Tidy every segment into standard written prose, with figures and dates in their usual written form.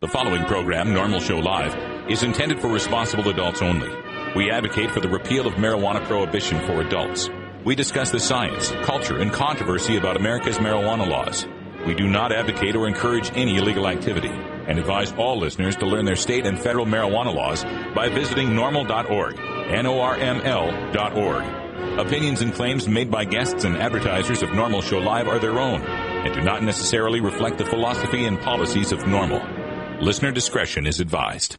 The following program, Normal Show Live, is intended for responsible adults only. We advocate for the repeal of marijuana prohibition for adults. We discuss the science, culture, and controversy about America's marijuana laws. We do not advocate or encourage any illegal activity and advise all listeners to learn their state and federal marijuana laws by visiting NORML.org, NORML.org. Opinions and claims made by guests and advertisers of Normal Show Live are their own and do not necessarily reflect the philosophy and policies of Normal. Listener discretion is advised.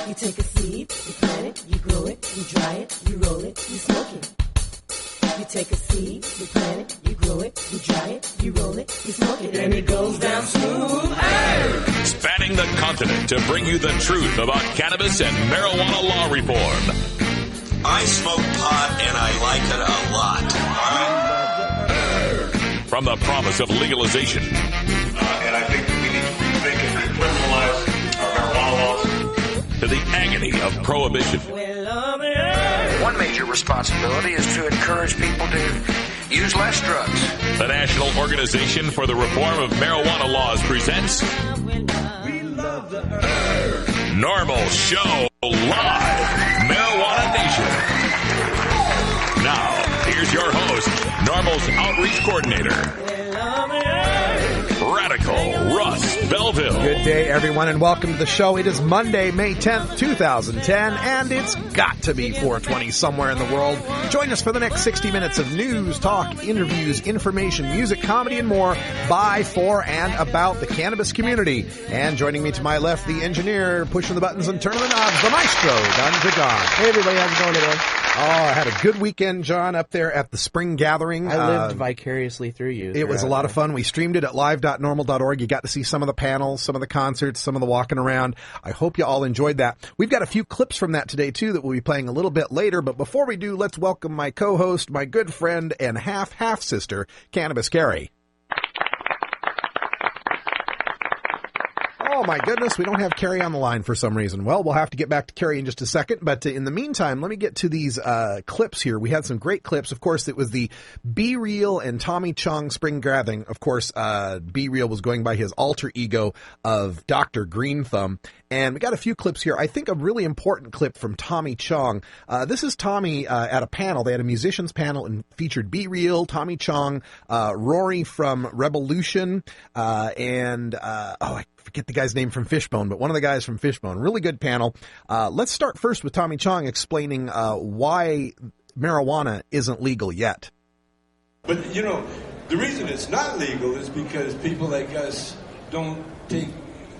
You take a seed, you plant it, you grow it, you dry it, you roll it, you smoke it. You take a seed, you plant it, you grow it, you dry it, you roll it, you smoke it, and it goes down smooth. Hey! Spanning the continent to bring you the truth about cannabis and marijuana law reform. I smoke pot and I like it a lot. From the promise of legalization. And I think we need to rethink and decriminalize our marijuana laws. To the agony of prohibition. One major responsibility is to encourage people to use less drugs. The National Organization for the Reform of Marijuana Laws presents Normal Show Live, Marijuana Nation. Now, here's your host, Normal's Outreach Coordinator, Radical Russ Belville. Good day, everyone, and welcome to the show. It is Monday, May 10th, 2010, and it's got to be 420 somewhere in the world. Join us for the next 60 minutes of news, talk, interviews, information, music, comedy, and more by, for, and about the cannabis community. And joining me to my left, the engineer pushing the buttons and turning the knobs, the maestro, Don John. Hey, everybody, how's it going today? Oh, I had a good weekend, John, up there at the spring gathering. I lived vicariously through you. It was a lot of fun. We streamed it at live.normal.org. You got to see some of the panels, some of the concerts, some of the walking around. I hope you all enjoyed that. We've got a few clips from that today, too, that we'll be playing a little bit later. But before we do, let's welcome my co-host, my good friend and half-sister, Cannabis Carrie. Oh, my goodness, we don't have Carrie on the line for some reason. Well, we'll have to get back to Carrie in just a second. But in the meantime, let me get to these clips here. We had some great clips. Of course, it was the Be Real and Tommy Chong spring gathering. Of course, Be Real was going by his alter ego of Dr. Green Thumb. And we got a few clips here. I think a really important clip from Tommy Chong. This is Tommy at a panel. They had a musicians panel and featured Be Real, Tommy Chong, Rory from Revolution, I forget the guy's name from Fishbone, but one of the guys from Fishbone. Really good panel. Let's start first with Tommy Chong explaining why marijuana isn't legal yet. But, you know, the reason it's not legal is because people like us don't take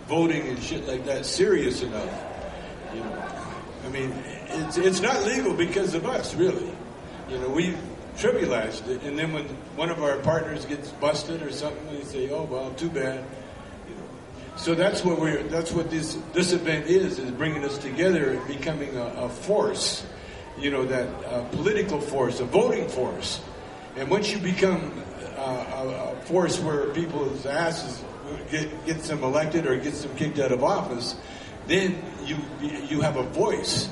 voting and shit like that serious enough. You know, I mean, it's not legal because of us, really. You know, we trivialized it, and then when one of our partners gets busted or something, they say, "Oh well, too bad." So that's what this event is bringing us together and becoming a force, you know, that political force, a voting force. And once you become a force where people's asses gets them elected or gets them kicked out of office, then you have a voice.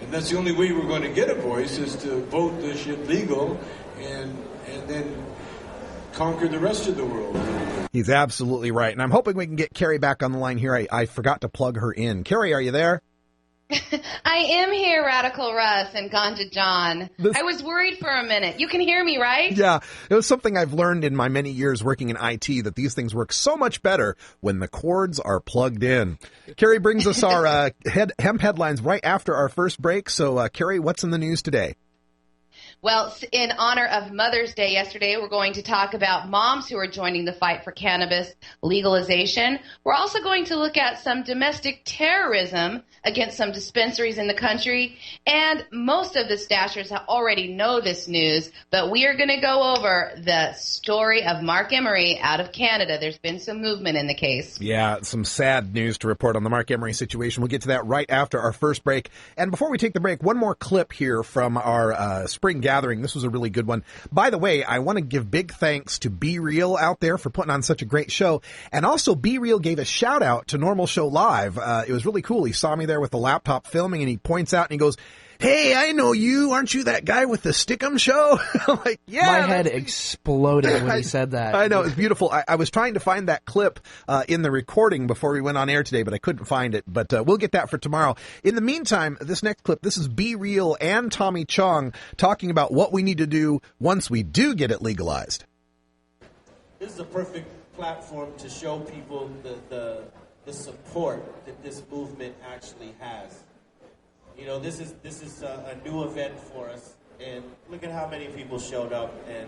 And that's the only way we're going to get a voice is to vote this shit legal and then conquer the rest of the world. He's absolutely right. And I'm hoping we can get Carrie back on the line here. I forgot to plug her in. Carrie, are you there? I am here, Radical Russ and Ganja John. I was worried for a minute. You can hear me, right? Yeah. It was something I've learned in my many years working in IT, that these things work so much better when the cords are plugged in. Carrie brings us our hemp headlines right after our first break. So, Carrie, what's in the news today? Well, in honor of Mother's Day yesterday, we're going to talk about moms who are joining the fight for cannabis legalization. We're also going to look at some domestic terrorism against some dispensaries in the country. And most of the stashers already know this news, but we are going to go over the story of Mark Emery out of Canada. There's been some movement in the case. Yeah, some sad news to report on the Mark Emery situation. We'll get to that right after our first break. And before we take the break, one more clip here from our spring gathering. This was a really good one. By the way, I want to give big thanks to Be Real out there for putting on such a great show. And also, Be Real gave a shout out to Normal Show Live. It was really cool. He saw me there with the laptop filming, and he points out and he goes, hey, I know you. Aren't you that guy with the Stickum show? I'm like, yeah. My head exploded when he said that. I know, it was beautiful. I was trying to find that clip in the recording before we went on air today, but I couldn't find it. But we'll get that for tomorrow. In the meantime, this next clip, this is Be Real and Tommy Chong talking about what we need to do once we do get it legalized. This is a perfect platform to show people the support that this movement actually has. You know, this is a new event for us, and look at how many people showed up and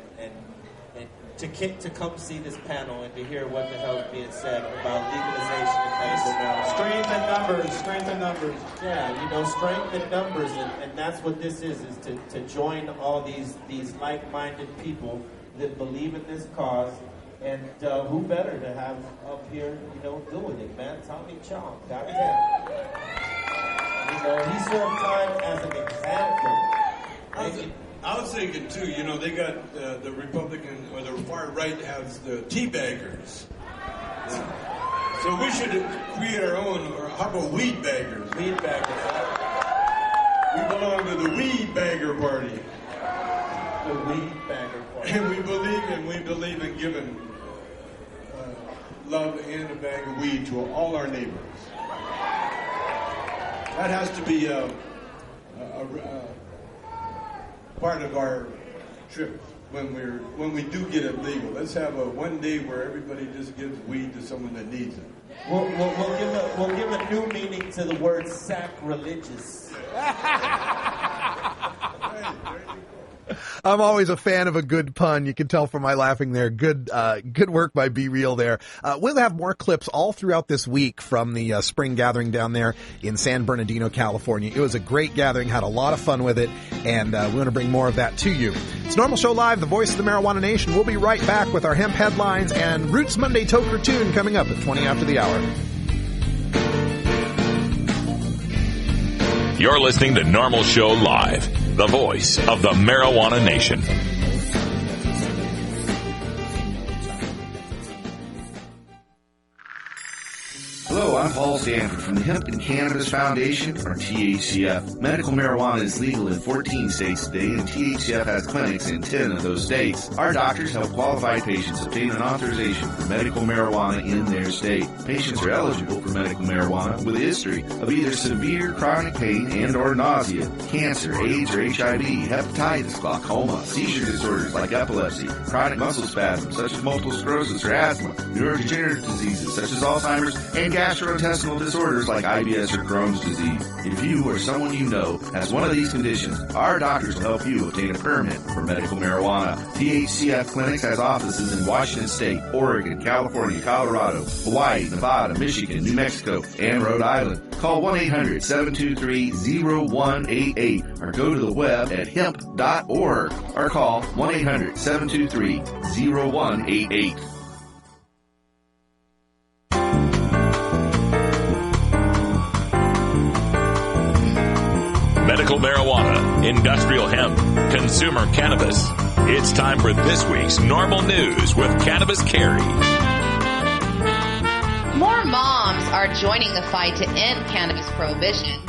to come see this panel and to hear what the hell is being said about legalization in medical marijuana. Strength in numbers. Yeah, you know, strength in numbers, and that's what this is to join all these like-minded people that believe in this cause. And who better to have up here, you know, doing it, man? Tommy Chong, goddamn. You know, he served time as an example. I was thinking, too, you know, they got the Republican, or the far right has the teabaggers. Yeah. So we should create our own, or how about weed baggers? Weed baggers. We belong to the weed bagger party. The weed bagger party. And we believe in giving love and a bag of weed to all our neighbors. That has to be a part of our trip when we do get it legal. Let's have a one day where everybody just gives weed to someone that needs it. We'll give a new meaning to the word sacrilegious. I'm always a fan of a good pun. You can tell from my laughing there. Good work by Be Real there. We'll have more clips all throughout this week from the spring gathering down there in San Bernardino, California. It was a great gathering, had a lot of fun with it, and we want to bring more of that to you. It's NORML Show Live, the voice of the Marijuana Nation. We'll be right back with our hemp headlines and Roots Monday Toker Tune coming up at 20 after the hour. You're listening to NORML Show Live, the voice of the Marijuana Nation. Hello, I'm Paul Stanford from the Hemp and Cannabis Foundation, or THCF. Medical marijuana is legal in 14 states today, and THCF has clinics in 10 of those states. Our doctors help qualified patients obtain an authorization for medical marijuana in their state. Patients are eligible for medical marijuana with a history of either severe chronic pain and or nausea, cancer, AIDS or HIV, hepatitis, glaucoma, seizure disorders like epilepsy, chronic muscle spasms such as multiple sclerosis or asthma, neurodegenerative diseases such as Alzheimer's, and gastrointestinal disorders like IBS or Crohn's disease. If you or someone you know has one of these conditions, our doctors will help you obtain a permit for medical marijuana. THCF Clinics has offices in Washington State, Oregon, California, Colorado, Hawaii, Nevada, Michigan, New Mexico, and Rhode Island. Call 1-800-723-0188 or go to the web at hemp.org or call 1-800-723-0188. Medical marijuana, industrial hemp, consumer cannabis. It's time for this week's NORML News with Cannabis Carrie. More moms are joining the fight to end cannabis prohibition.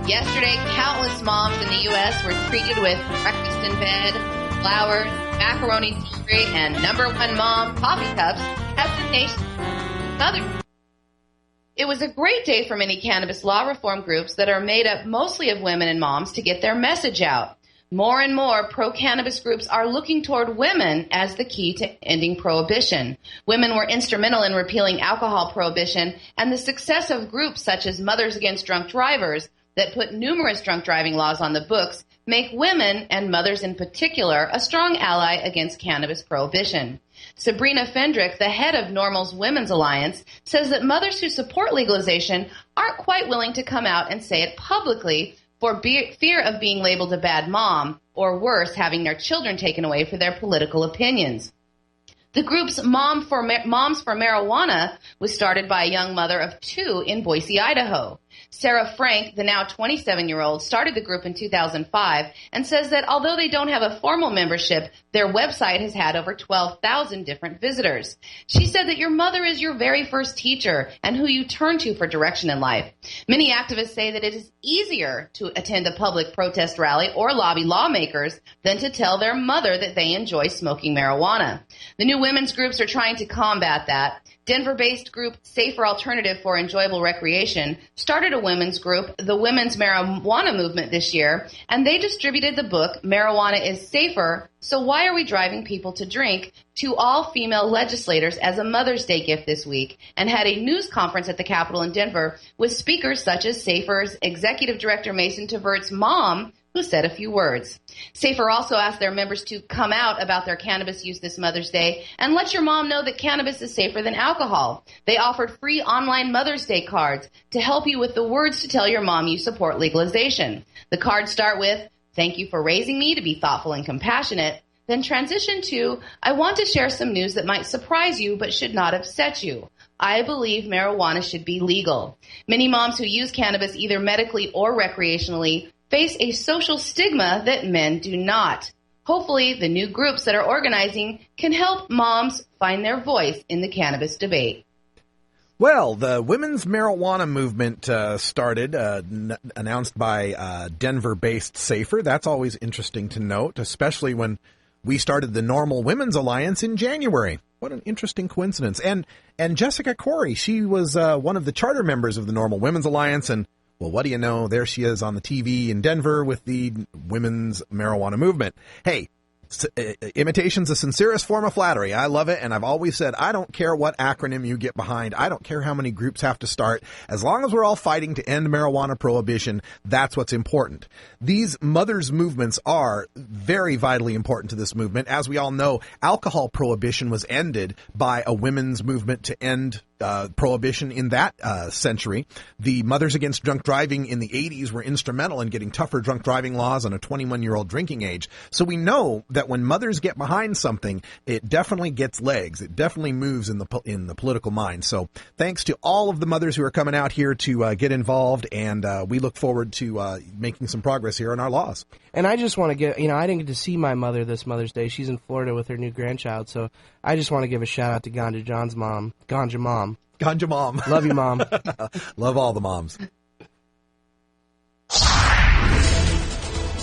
Yesterday, countless moms in the U.S. were treated with breakfast in bed, flowers, macaroni jewelry, and number one mom coffee cups as the nation's mother. It was a great day for many cannabis law reform groups that are made up mostly of women and moms to get their message out. More and more pro-cannabis groups are looking toward women as the key to ending prohibition. Women were instrumental in repealing alcohol prohibition, and the success of groups such as Mothers Against Drunk Drivers that put numerous drunk driving laws on the books make women, and mothers in particular, a strong ally against cannabis prohibition. Sabrina Fendrick, the head of NORML's Women's Alliance, says that mothers who support legalization aren't quite willing to come out and say it publicly for fear of being labeled a bad mom, or worse, having their children taken away for their political opinions. The group's Moms for Marijuana was started by a young mother of two in Boise, Idaho. Sarah Frank, the now 27-year-old, started the group in 2005 and says that although they don't have a formal membership, their website has had over 12,000 different visitors. She said that your mother is your very first teacher and who you turn to for direction in life. Many activists say that it is easier to attend a public protest rally or lobby lawmakers than to tell their mother that they enjoy smoking marijuana. The new women's groups are trying to combat that. Denver-based group Safer Alternative for Enjoyable Recreation started a women's group, the Women's Marijuana Movement, this year, and they distributed the book, Marijuana is Safer, So Why Are We Driving People to Drink?, to all female legislators as a Mother's Day gift this week, and had a news conference at the Capitol in Denver with speakers such as Safer's Executive Director Mason Tvert's mom, who said a few words. Safer also asked their members to come out about their cannabis use this Mother's Day and let your mom know that cannabis is safer than alcohol. They offered free online Mother's Day cards to help you with the words to tell your mom you support legalization. The cards start with, "Thank you for raising me to be thoughtful and compassionate," then transition to, "I want to share some news that might surprise you but should not upset you. I believe marijuana should be legal." Many moms who use cannabis either medically or recreationally face a social stigma that men do not. Hopefully, the new groups that are organizing can help moms find their voice in the cannabis debate. Well, the women's marijuana movement started, announced by Denver-based Safer. That's always interesting to note, especially when we started the NORML Women's Alliance in January. What an interesting coincidence. And Jessica Corey, she was one of the charter members of the NORML Women's Alliance, and well, what do you know? There she is on the TV in Denver with the women's marijuana movement. Hey, imitation's the sincerest form of flattery. I love it, and I've always said, I don't care what acronym you get behind. I don't care how many groups have to start. As long as we're all fighting to end marijuana prohibition, that's what's important. These mothers' movements are very vitally important to this movement. As we all know, alcohol prohibition was ended by a women's movement to end prohibition in that century. The Mothers Against Drunk Driving in the 80s were instrumental in getting tougher drunk driving laws on a 21-year-old drinking age. So we know that when mothers get behind something, it definitely gets legs. It definitely moves in the political mind. So thanks to all of the mothers who are coming out here to get involved, and we look forward to making some progress here on our laws. And I just want to get, I didn't get to see my mother this Mother's Day. She's in Florida with her new grandchild, so I just want to give a shout out to Ganja John's mom. Ganja Mom. Ganja Mom. Love you, Mom. Love all the moms.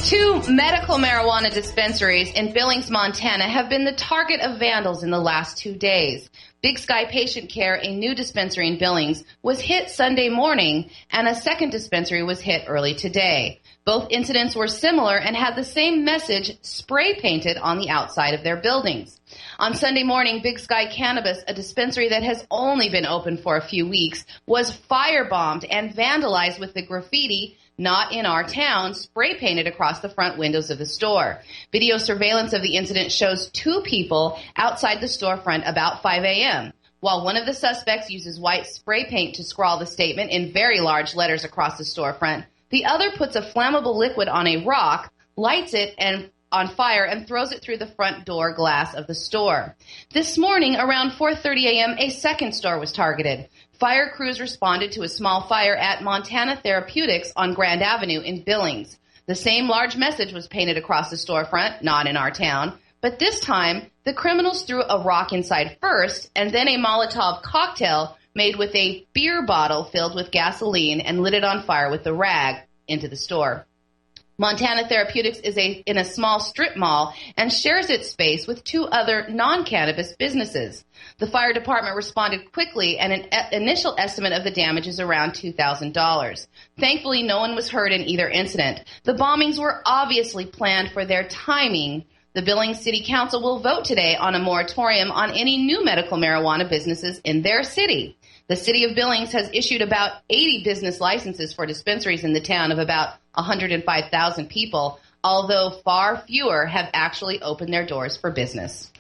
2 medical marijuana dispensaries in Billings, Montana have been the target of vandals in the last 2 days. Big Sky Patient Care, a new dispensary in Billings, was hit Sunday morning, and a second dispensary was hit early today. Both incidents were similar and had the same message spray painted on the outside of their buildings. On Sunday morning, Big Sky Cannabis, a dispensary that has only been open for a few weeks, was firebombed and vandalized with the graffiti, "Not in our town," spray painted across the front windows of the store. Video surveillance of the incident shows 2 people outside the storefront about 5 a.m. While one of the suspects uses white spray paint to scrawl the statement in very large letters across the storefront, the other puts a flammable liquid on a rock, lights it on fire, and throws it through the front door glass of the store. This morning, around 4:30 a.m., a second store was targeted. Fire crews responded to a small fire at Montana Therapeutics on Grand Avenue in Billings. The same large message was painted across the storefront, "Not in our town," but this time, the criminals threw a rock inside first, and then a Molotov cocktail made with a beer bottle filled with gasoline and lit it on fire with a rag into the store. Montana Therapeutics is in a small strip mall and shares its space with 2 other non-cannabis businesses. The fire department responded quickly, and an initial estimate of the damage is around $2,000. Thankfully, no one was hurt in either incident. The bombings were obviously planned for their timing. The Billings City Council will vote today on a moratorium on any new medical marijuana businesses in their city. The city of Billings has issued about 80 business licenses for dispensaries in the town of about 105,000 people, although far fewer have actually opened their doors for business.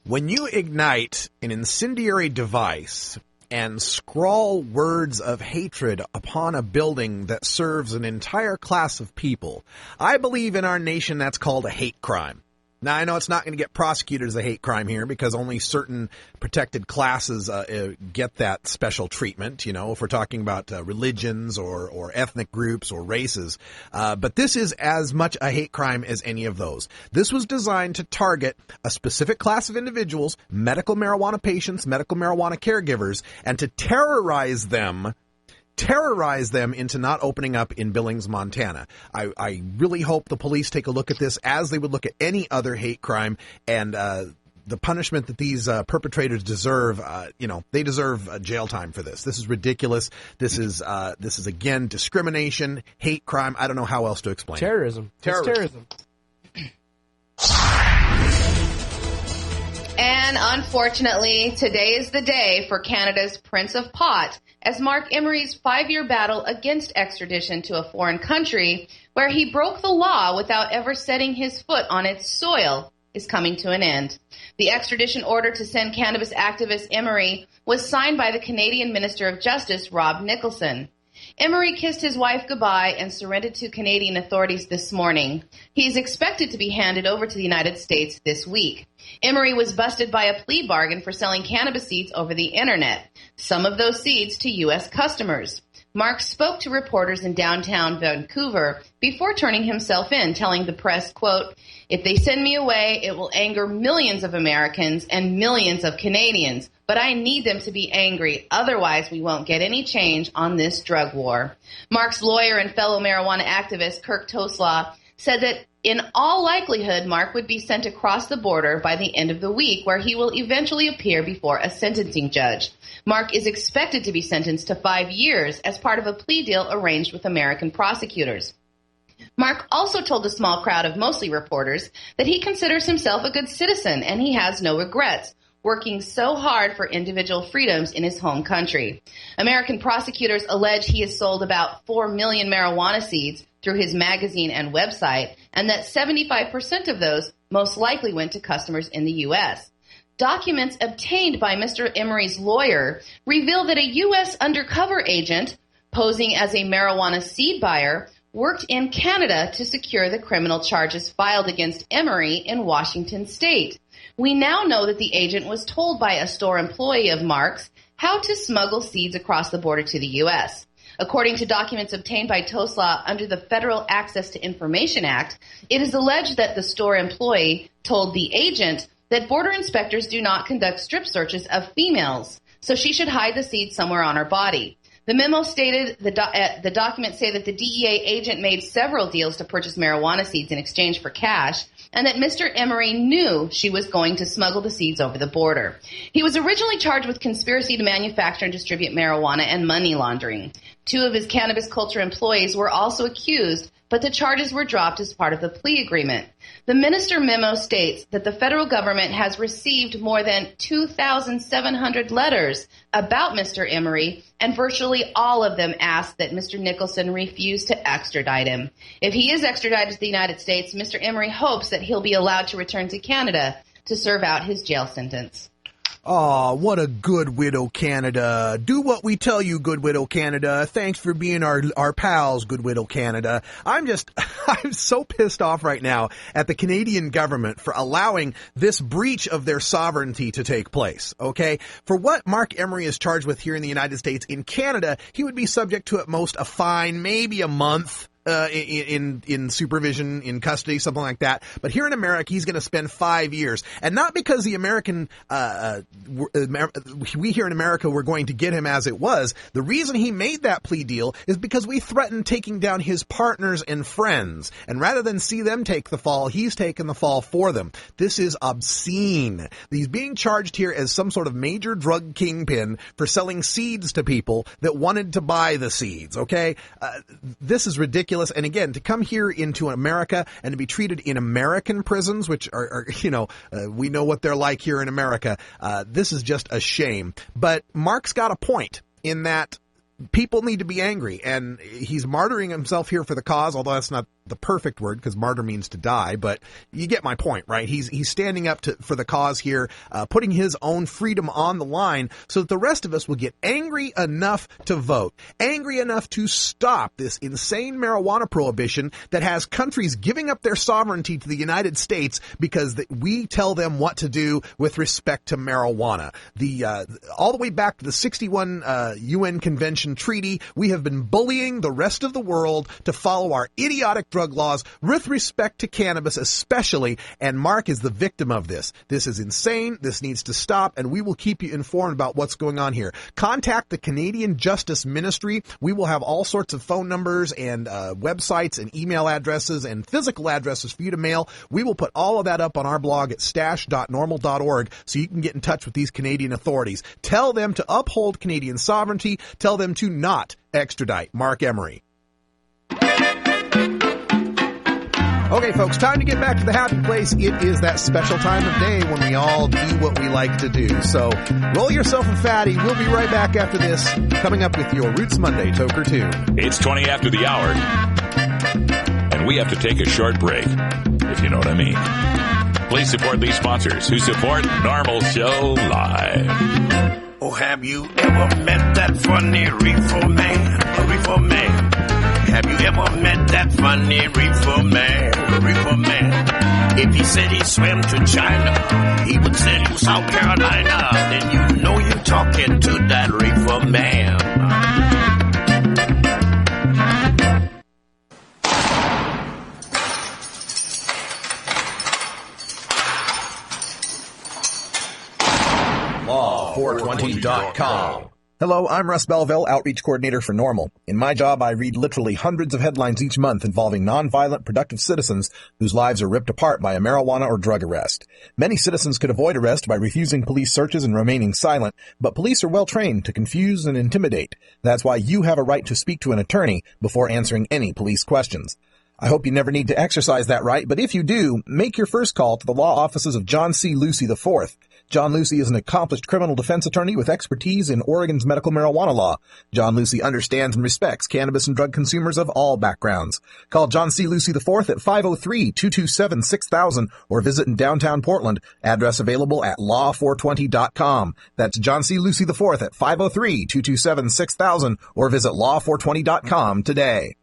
When you ignite an incendiary device and scrawl words of hatred upon a building that serves an entire class of people, I believe in our nation that's called a hate crime. Now, I know it's not going to get prosecuted as a hate crime here because only certain protected classes get that special treatment, you know, if we're talking about religions or ethnic groups or races. But this is as much a hate crime as any of those. This was designed to target a specific class of individuals, medical marijuana patients, medical marijuana caregivers, and to terrorize them into not opening up in Billings, Montana. I really hope the police take a look at this as they would look at any other hate crime, and the punishment that these perpetrators deserve, they deserve jail time for this. This is ridiculous. This is again, discrimination, hate crime. I don't know how else to explain Terrorism. it. Terrorism. And unfortunately, today is the day for Canada's Prince of Pot, as Mark Emery's 5-year battle against extradition to a foreign country where he broke the law without ever setting his foot on its soil is coming to an end. The extradition order to send cannabis activist Emery was signed by the Canadian Minister of Justice, Rob Nicholson. Emery kissed his wife goodbye and surrendered to Canadian authorities this morning. He is expected to be handed over to the United States this week. Emery was busted by a plea bargain for selling cannabis seeds over the internet, some of those seeds to U.S. customers. Mark spoke to reporters in downtown Vancouver before turning himself in, telling the press, quote, "If they send me away, it will anger millions of Americans and millions of Canadians, but I need them to be angry. Otherwise, we won't get any change on this drug war." Mark's lawyer and fellow marijuana activist, Kirk Toslaw, said that in all likelihood, Mark would be sent across the border by the end of the week, where he will eventually appear before a sentencing judge. Mark is expected to be sentenced to 5 years as part of a plea deal arranged with American prosecutors. Mark also told a small crowd of mostly reporters that he considers himself a good citizen and he has no regrets, working so hard for individual freedoms in his home country. American prosecutors allege he has sold about 4 million marijuana seeds through his magazine and website, and that 75% of those most likely went to customers in the U.S. Documents obtained by Mr. Emery's lawyer reveal that a U.S. undercover agent, posing as a marijuana seed buyer, worked in Canada to secure the criminal charges filed against Emery in Washington state. We now know that the agent was told by a store employee of Mark's how to smuggle seeds across the border to the U.S. According to documents obtained by Toslaw under the Federal Access to Information Act, it is alleged that the store employee told the agent that border inspectors do not conduct strip searches of females, so she should hide the seed somewhere on her body. The memo stated, the documents say that the DEA agent made several deals to purchase marijuana seeds in exchange for cash, and that Mr. Emery knew she was going to smuggle the seeds over the border. He was originally charged with conspiracy to manufacture and distribute marijuana and money laundering. 2 of his cannabis culture employees were also accused, but the charges were dropped as part of the plea agreement. The minister memo states that the federal government has received more than 2,700 letters about Mr. Emery, and virtually all of them ask that Mr. Nicholson refuse to extradite him. If he is extradited to the United States, Mr. Emery hopes that he'll be allowed to return to Canada to serve out his jail sentence. Aw, what a good widow, Canada. Do what we tell you, good widow, Canada. Thanks for being our pals, good widow, Canada. I'm so pissed off right now at the Canadian government for allowing this breach of their sovereignty to take place, okay? For what Mark Emery is charged with here in the United States, in Canada, he would be subject to at most a fine, maybe a month. In supervision, in custody, something like that. But here in America, he's going to spend 5 years. And not because the we here in America were going to get him as it was. The reason he made that plea deal is because we threatened taking down his partners and friends. And rather than see them take the fall, he's taken the fall for them. This is obscene. He's being charged here as some sort of major drug kingpin for selling seeds to people that wanted to buy the seeds, okay? This is ridiculous. And again, to come here into America and to be treated in American prisons, which are we know what they're like here in America, this is just a shame. But Mark's got a point in that people need to be angry, and he's martyring himself here for the cause, although that's not the perfect word because martyr means to die, but you get my point, right? He's standing up for the cause here, putting his own freedom on the line so that the rest of us will get angry enough to vote, angry enough to stop this insane marijuana prohibition that has countries giving up their sovereignty to the United States because we tell them what to do with respect to marijuana. All the way back to the 61 UN Convention Treaty, we have been bullying the rest of the world to follow our idiotic drug laws with respect to cannabis especially, and Mark is the victim of this. This is insane. This needs to stop, and we will keep you informed about what's going on here. Contact the Canadian Justice Ministry. We will have all sorts of phone numbers and websites and email addresses and physical addresses for you to mail. We will put all of that up on our blog at stash.normal.org so you can get in touch with these Canadian authorities. Tell them to uphold Canadian sovereignty. Tell them to not extradite Mark Emery. Okay, folks, time to get back to the happy place. It is that special time of day when we all do what we like to do. So roll yourself a fatty. We'll be right back after this, coming up with your Roots Monday Toker Tune. It's 20 after the hour, and we have to take a short break, if you know what I mean. Please support these sponsors who support NORML Show Live. Oh, have you ever met that funny reefer man? A reefer man. Have you ever met that funny reefer man? Reefer man. If he said he swam to China, he would say to South Carolina. Then you know you're talking to that reefer man. Law420.com. Hello, I'm Russ Belville, Outreach Coordinator for NORML. In my job, I read literally hundreds of headlines each month involving nonviolent, productive citizens whose lives are ripped apart by a marijuana or drug arrest. Many citizens could avoid arrest by refusing police searches and remaining silent, but police are well trained to confuse and intimidate. That's why you have a right to speak to an attorney before answering any police questions. I hope you never need to exercise that right, but if you do, make your first call to the law offices of John C. Lucy IV. John Lucy is an accomplished criminal defense attorney with expertise in Oregon's medical marijuana law. John Lucy understands and respects cannabis and drug consumers of all backgrounds. Call John C. Lucy IV at 503-227-6000 or visit in downtown Portland. Address available at law420.com. That's John C. Lucy IV at 503-227-6000 or visit law420.com today.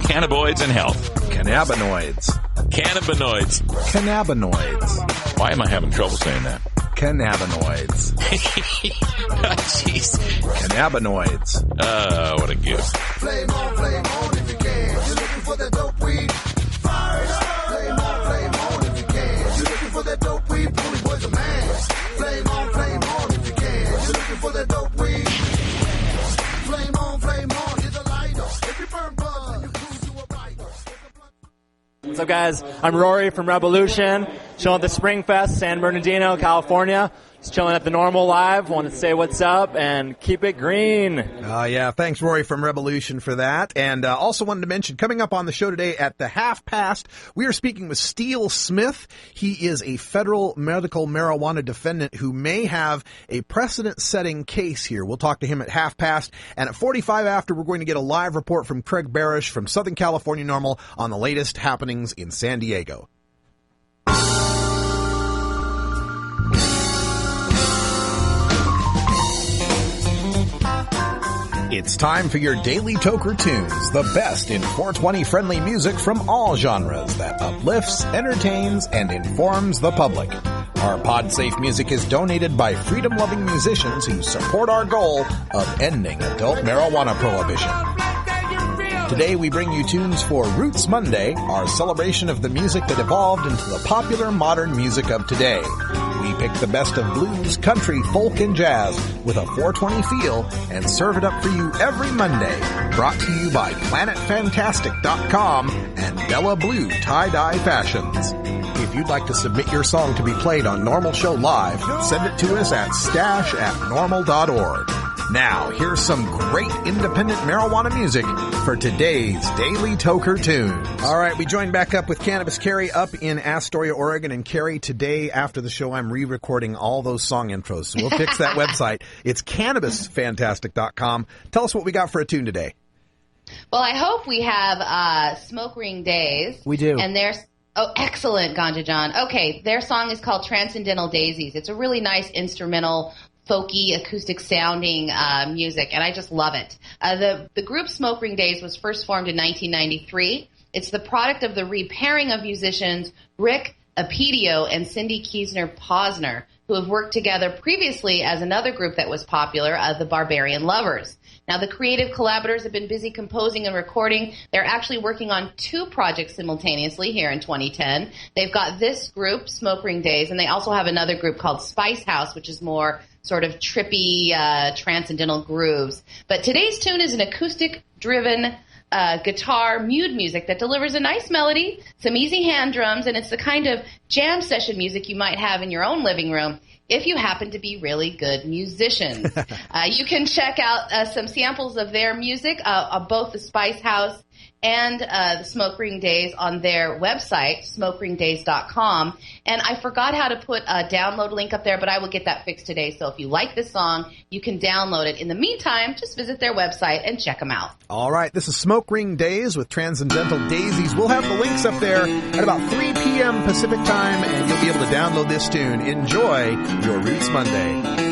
Cannabinoids and health. Cannabinoids. Cannabinoids. Cannabinoids. Why am I having trouble saying that? Cannabinoids. Jeez. Cannabinoids. What a gift. Flame on if you can. You're looking for that dope weed. Fire it up. Flame on if you can. You're looking for that dope weed. Bully boy's a man. Flame on if you can. You're looking for that dope weed. Flame on, you're the lighter. If you burn buzz, then you cruise to a biter. What's up, guys? I'm Rory from Revolution, chilling at the Spring Fest, San Bernardino, California. Just chilling at the NORML Live. Want to say what's up and keep it green. Yeah, thanks, Rory from Revolution, for that. And also wanted to mention, coming up on the show today at the half past, we are speaking with Steele Smith. He is a federal medical marijuana defendant who may have a precedent-setting case here. We'll talk to him at half past. And at 45 after, we're going to get a live report from Craig Barish from Southern California NORML on the latest happenings in San Diego. It's time for your Daily Toker Tunes, the best in 420-friendly music from all genres that uplifts, entertains, and informs the public. Our pod-safe music is donated by freedom-loving musicians who support our goal of ending adult marijuana prohibition. Today we bring you tunes for Roots Monday, our celebration of the music that evolved into the popular modern music of today. We pick the best of blues, country, folk, and jazz with a 420 feel and serve it up for you every Monday. Brought to you by PlanetFantastic.com and Bella Blue Tie-Dye Fashions. If you'd like to submit your song to be played on NORML Show Live, send it to us at stash@normal.org. Now, here's some great independent marijuana music for today's Daily Toker Tunes. All right, we join back up with Cannabis Carrie up in Astoria, Oregon. And Carrie, today after the show, I'm re-recording all those song intros. So we'll fix that website. It's cannabisfantastic.com. Tell us what we got for a tune today. Well, I hope we have Smoke Ring Days. We do. And there's... Oh, excellent, Ganja John. Okay, their song is called Transcendental Daisies. It's a really nice instrumental, folky, acoustic-sounding music, and I just love it. The group Smoke Ring Days was first formed in 1993. It's the product of the repairing of musicians Rick Apedio and Cindy Kiesner-Posner, who have worked together previously as another group that was popular, the Barbarian Lovers. Now, the creative collaborators have been busy composing and recording. They're actually working on 2 projects simultaneously here in 2010. They've got this group, Smoke Ring Days, and they also have another group called Spice House, which is more sort of trippy, transcendental grooves. But today's tune is an acoustic-driven guitar mute music that delivers a nice melody, some easy hand drums, and it's the kind of jam session music you might have in your own living room if you happen to be really good musicians. You can check out some samples of their music, of both the Spice House and the Smoke Ring Days on their website, smokeringdays.com. And I forgot how to put a download link up there, but I will get that fixed today. So if you like this song, you can download it. In the meantime, just visit their website and check them out. All right, this is Smoke Ring Days with Transcendental Daisies. We'll have the links up there at about 3 p.m. Pacific time, and you'll be able to download this tune. Enjoy your Roots Monday.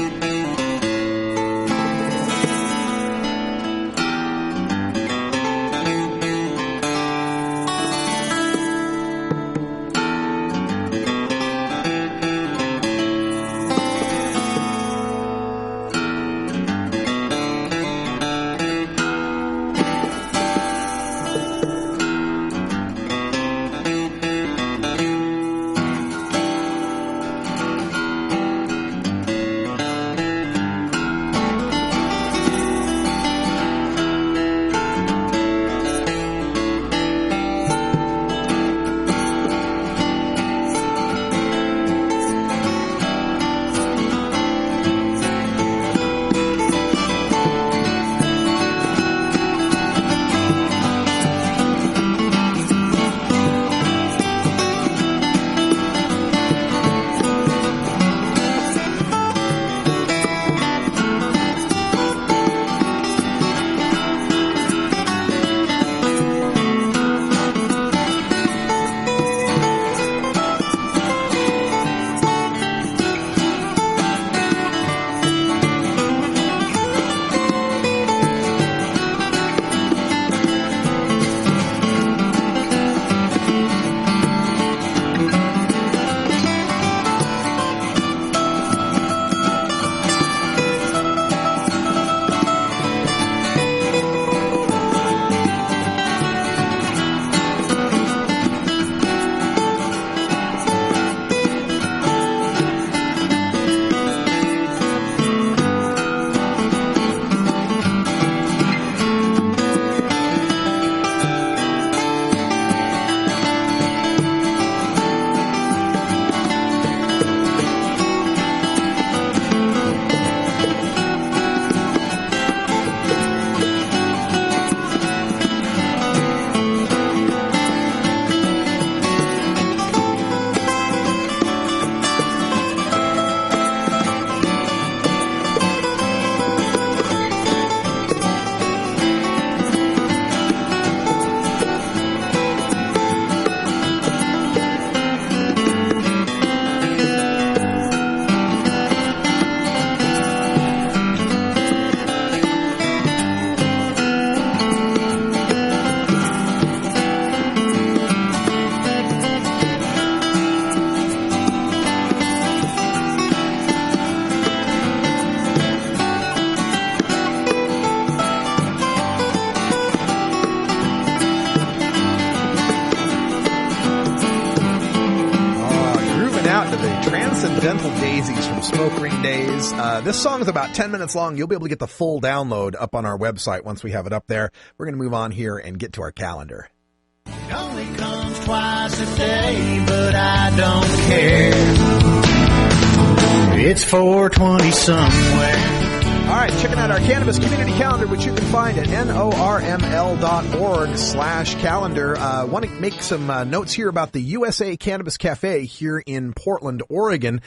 Transcendental Daisies from Smoke Ring Days. This song is about 10 minutes long. You'll be able to get the full download up on our website once we have it up there. We're going to move on here and get to our calendar. It only comes twice a day, but I don't care. It's 420 somewhere. All right, check it at our Cannabis Community Calendar, which you can find at norml.org/calendar. Want to make some notes here about the USA Cannabis Cafe here in Portland, Oregon.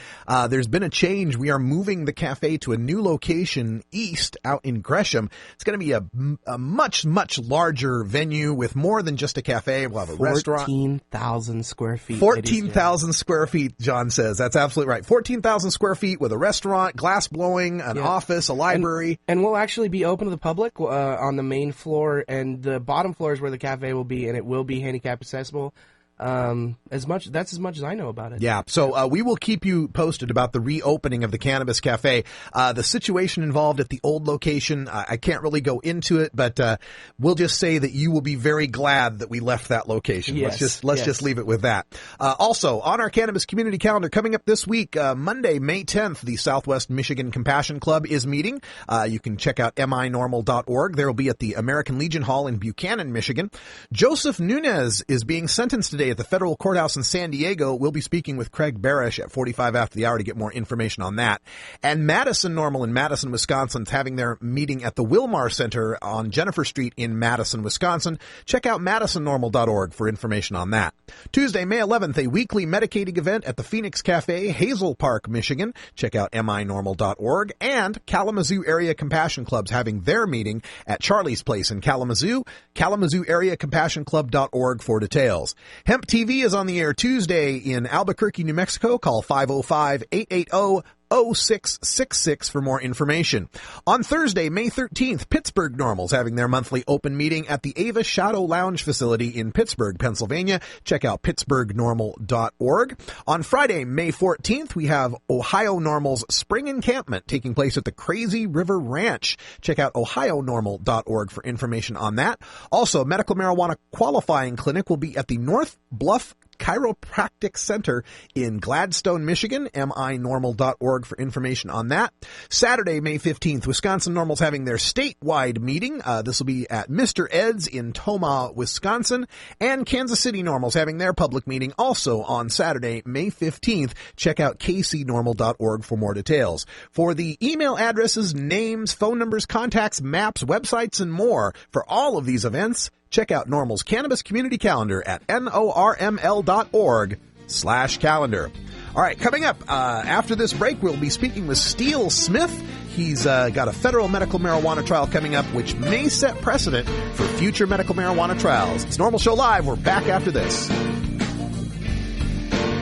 There's been a change. We are moving the cafe to a new location east out in Gresham. It's going to be a much, much larger venue with more than just a cafe. We'll have a restaurant. 14,000 square feet. 14,000 square feet, John says. That's absolutely right. 14,000 square feet with a restaurant, glass blowing, an office, a library. And we'll actually be open to the public on the main floor, and the bottom floor is where the cafe will be, and it will be handicap accessible. That's as much as I know about it. Yeah. So, we will keep you posted about the reopening of the Cannabis Cafe. The situation involved at the old location, I can't really go into it, but, we'll just say that you will be very glad that we left that location. Yes, Let's just leave it with that. Also on our Cannabis Community Calendar coming up this week, Monday, May 10th, the Southwest Michigan Compassion Club is meeting. You can check out minormal.org. There will be at the American Legion Hall in Buchanan, Michigan. Joseph Nunez is being sentenced today at the federal courthouse in San Diego. We'll be speaking with Craig Barish at 45 after the hour to get more information on that. And Madison NORML in Madison, Wisconsin is having their meeting at the Wilmar Center on Jennifer Street in Madison, Wisconsin. Check out madisonnormal.org for information on that. Tuesday, May 11th, a weekly medicating event at the Phoenix Cafe, Hazel Park, Michigan. Check out minormal.org. And Kalamazoo Area Compassion Club's having their meeting at Charlie's Place in Kalamazoo. KalamazooAreaCompassionClub.org for details. Hemp TV is on the air Tuesday in Albuquerque, New Mexico. Call 505-880-0666 for more information. On Thursday, May 13th, Pittsburgh NORML's having their monthly open meeting at the Ava Shadow Lounge facility in Pittsburgh, Pennsylvania. Check out pittsburghnormal.org. On Friday, May 14th, we have Ohio NORML's Spring Encampment taking place at the Crazy River Ranch. Check out ohionormal.org for information on that. Also, Medical Marijuana Qualifying Clinic will be at the North Bluff Chiropractic Center in Gladstone, Michigan. minormal.org for information on that. Saturday, May 15th, Wisconsin NORML's having their statewide meeting. This will be at Mr. Ed's in Tomah, Wisconsin. And Kansas City NORML's having their public meeting also on Saturday, May 15th. Check out kcnormal.org for more details. For the email addresses, names, phone numbers, contacts, maps, websites, and more for all of these events, check out NORML's Cannabis Community Calendar at norml.org/calendar. All right, coming up after this break, we'll be speaking with Steele Smith. He's got a federal medical marijuana trial coming up, which may set precedent for future medical marijuana trials. It's NORML Show Live. We're back after this.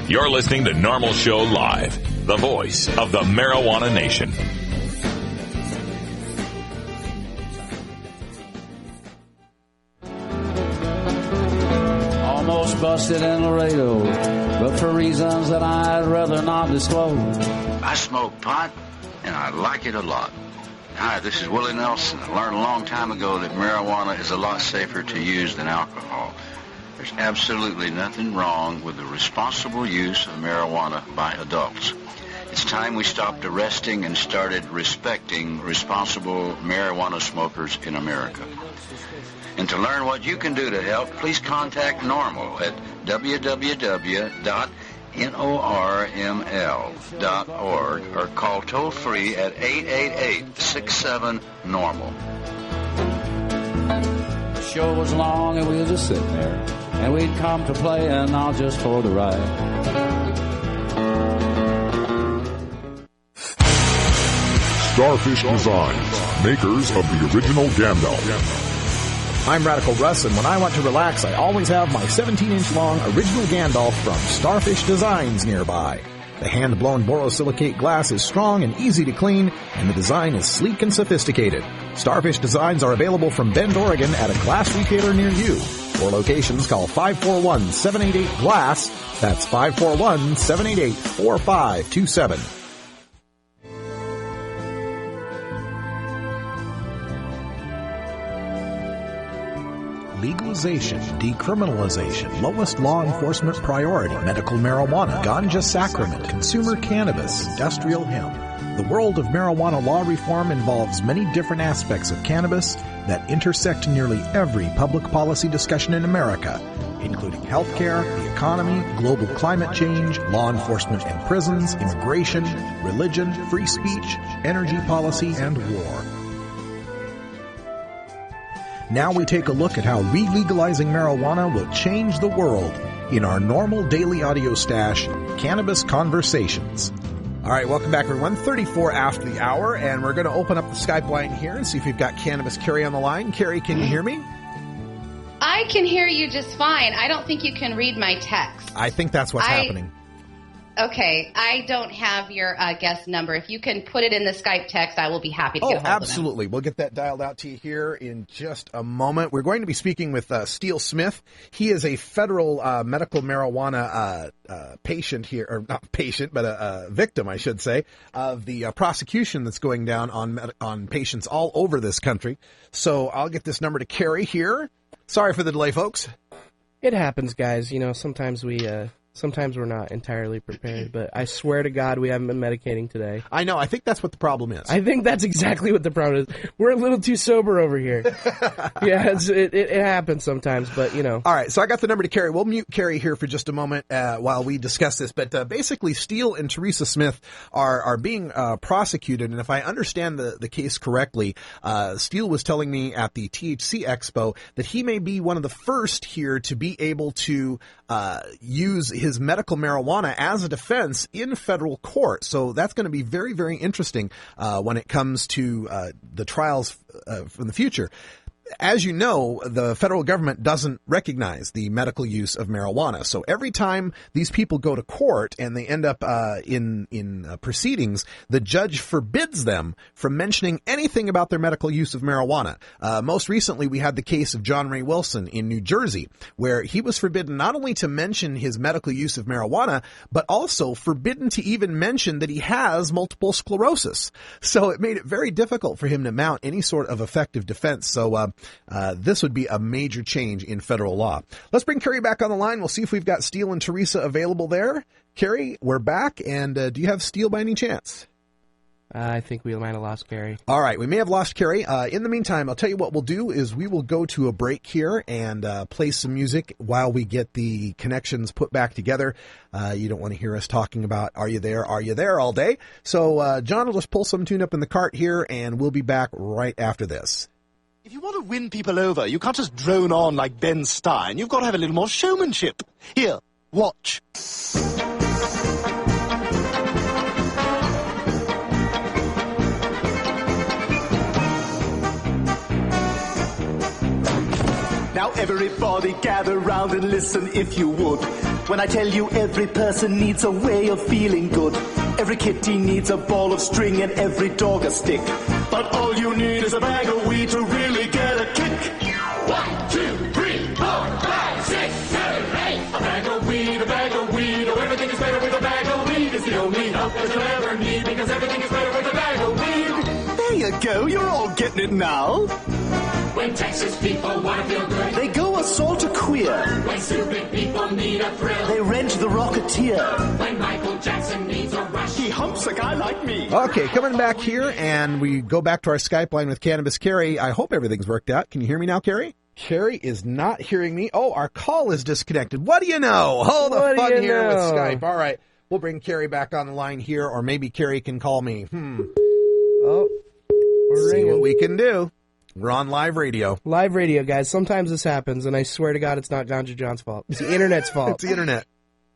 You're listening to NORML Show Live, the voice of the marijuana nation. Almost busted in Laredo, but for reasons that I'd rather not disclose. I smoke pot, and I like it a lot. Hi, this is Willie Nelson. I learned a long time ago that marijuana is a lot safer to use than alcohol. There's absolutely nothing wrong with the responsible use of marijuana by adults. It's time we stopped arresting and started respecting responsible marijuana smokers in America. And to learn what you can do to help, please contact NORML at www.norml.org or call toll-free at 888-67-NORML. The show was long and we were just sitting there, and we'd come to play and not just for the ride. Starfish Designs, makers of the original Gandalf. I'm Radical Russ, and when I want to relax, I always have my 17-inch long original Gandalf from Starfish Designs nearby. The hand-blown borosilicate glass is strong and easy to clean, and the design is sleek and sophisticated. Starfish Designs are available from Bend, Oregon at a glass retailer near you. For locations, call 541-788-GLASS. That's 541-788-4527. Legalization, decriminalization, lowest law enforcement priority, medical marijuana, ganja sacrament, consumer cannabis, industrial hemp. The world of marijuana law reform involves many different aspects of cannabis that intersect nearly every public policy discussion in America, including healthcare, the economy, global climate change, law enforcement and prisons, immigration, religion, free speech, energy policy, and war. Now we take a look at how re-legalizing marijuana will change the world in our normal daily audio stash, Cannabis Conversations. All right, welcome back, everyone. 34 after the hour, and we're going to open up the Skype line here and see if we've got Cannabis Carrie on the line. Carrie, can you hear me? I can hear you just fine. I don't think you can read my text. I think that's what's happening. Okay, I don't have your guest number. If you can put it in the Skype text, I will be happy to get a hold of them. Absolutely. We'll get that dialed out to you here in just a moment. We're going to be speaking with Steele Smith. He is a federal medical marijuana patient here, or not patient, but a victim, I should say, of the prosecution that's going down on patients all over this country. So I'll get this number to Carrie here. Sorry for the delay, folks. It happens, guys. You know, sometimes we're not entirely prepared, but I swear to God we haven't been medicating today. I know. I think that's what the problem is. I think that's exactly what the problem is. We're a little too sober over here. Yeah, it happens sometimes, but, you know. All right, so I got the number to Carrie. We'll mute Carrie here for just a moment while we discuss this. But basically, Steele and Teresa Smith are being prosecuted. And if I understand the case correctly, Steele was telling me at the THC Expo that he may be one of the first here to be able to use his medical marijuana as a defense in federal court. So that's going to be very, very interesting when it comes to the trials from the future. As you know, the federal government doesn't recognize the medical use of marijuana. So every time these people go to court and they end up in proceedings, the judge forbids them from mentioning anything about their medical use of marijuana. Most recently, we had the case of John Ray Wilson in New Jersey, where he was forbidden not only to mention his medical use of marijuana, but also forbidden to even mention that he has multiple sclerosis. So it made it very difficult for him to mount any sort of effective defense. So this would be a major change in federal law. Let's bring Carrie back on the line. We'll see if we've got Steele and Teresa available there. Carrie, we're back. And do you have Steele by any chance? I think we might have lost Carrie. All right, we may have lost Carrie. In the meantime, I'll tell you what we'll do is we will go to a break here and play some music while we get the connections put back together. You don't want to hear us talking about Are You There all day. So John will just pull some tune up in the cart here, and we'll be back right after this. If you want to win people over, you can't just drone on like Ben Stein. You've got to have a little more showmanship. Here, watch. Now everybody gather round and listen if you would. When I tell you every person needs a way of feeling good. Every kitty needs a ball of string and every dog a stick. But all you need is a bag of weed to really get a kick. 1, 2, 3, 4, 5, 6, 7, 8. A bag of weed, oh everything is better with a bag of weed. It's the only help that you'll ever need because everything is better with a bag of weed. There you go, you're all getting it now. When Texas people want to feel good, they go assault a queer. When stupid people need a thrill, they rent the Rocketeer. When Michael Jackson needs a rush, he humps a guy like me. Okay, coming back here, and we go back to our Skype line with Cannabis Carrie. I hope everything's worked out. Can you hear me now, Carrie? Carrie is not hearing me. Oh, our call is disconnected. What do you know? Oh, the fun here with Skype. All right, we'll bring Carrie back on the line here, or maybe Carrie can call me. Oh, we're see ringing. What we can do. We're on live radio. Live radio, guys. Sometimes this happens, and I swear to God it's not Ganja John's fault. It's the Internet's fault. It's the Internet.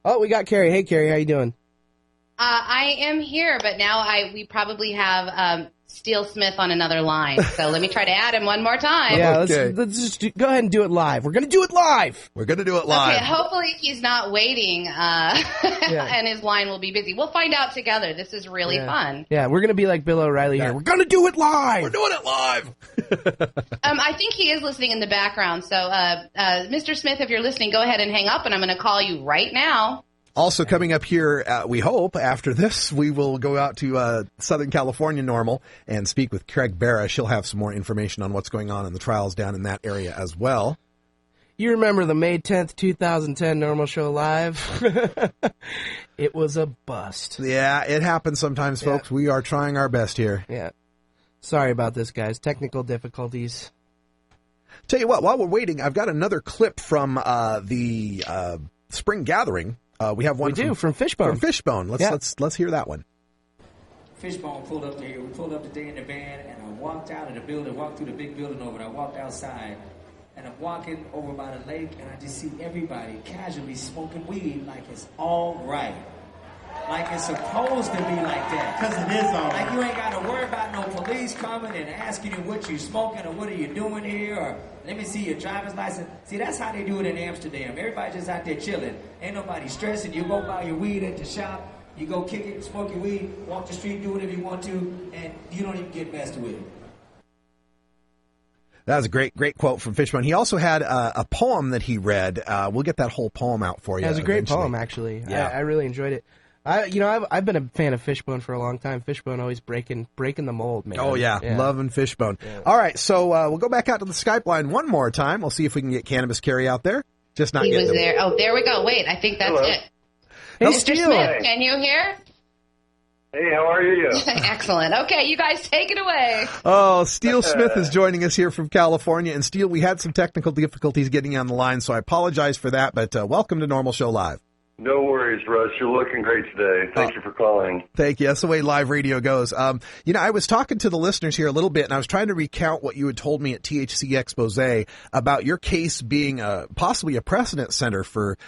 Oh, we got Carrie. Hey, Carrie, how you doing? I am here, but now we probably have Steele Smith on another line. So let me try to add him one more time. Yeah, let's just go ahead and do it live. We're going to do it live. We're going to do it live. Okay, hopefully he's not waiting and his line will be busy. We'll find out together. This is really fun. Yeah, we're going to be like Bill O'Reilly here. We're going to do it live. We're doing it live. I think he is listening in the background. So, Mr. Smith, if you're listening, go ahead and hang up, and I'm going to call you right now. Also coming up here, we hope, after this, we will go out to Southern California NORML and speak with Craig Barra. She'll have some more information on what's going on in the trials down in that area as well. You remember the May 10th, 2010 NORML Show Live? It was a bust. Yeah, it happens sometimes, folks. We are trying our best here. Yeah. Sorry about this, guys. Technical difficulties. Tell you what, while we're waiting, I've got another clip from the spring gathering. We have one from Fishbone. From Fishbone. Let's hear that one. Fishbone pulled up to here. We pulled up today in the van, and I walked out of the building, walked through the big building over, and I walked outside. And I'm walking over by the lake, and I just see everybody casually smoking weed like it's all right. Like it's supposed to be like that. Because it is all right. Like you ain't got to worry about no police coming and asking you what you smoking or what are you doing here or let me see your driver's license. See, that's how they do it in Amsterdam. Everybody just out there chilling. Ain't nobody stressing. You go buy your weed at the shop, you go kick it, smoke your weed, walk the street, do whatever you want to, and you don't even get messed with. That was a great quote from Fishbone. He also had a poem that he read. We'll get that whole poem out for you. It was a great eventually. poem, actually. Yeah. I really enjoyed it. I've been a fan of Fishbone for a long time. Fishbone always breaking the mold, man. Oh, yeah. Loving Fishbone. Yeah. All right, so we'll go back out to the Skype line one more time. We'll see if we can get Cannabis Carry out there. Just not He getting was him. there. Oh, there we go. Wait, I think that's Hello. it. Hey, Mr. Steele. Smith, can you hear? Hey, how are you? Excellent. Okay, you guys take it away. Oh, Steele Smith is joining us here from California. And Steele, we had some technical difficulties getting you on the line, so I apologize for that. But welcome to Normal Show Live. No worries, Russ. You're looking great today. Thank you for calling. Thank you. That's the way live radio goes. I was talking to the listeners here a little bit, and I was trying to recount what you had told me at THC Expose about your case being possibly a precedent center for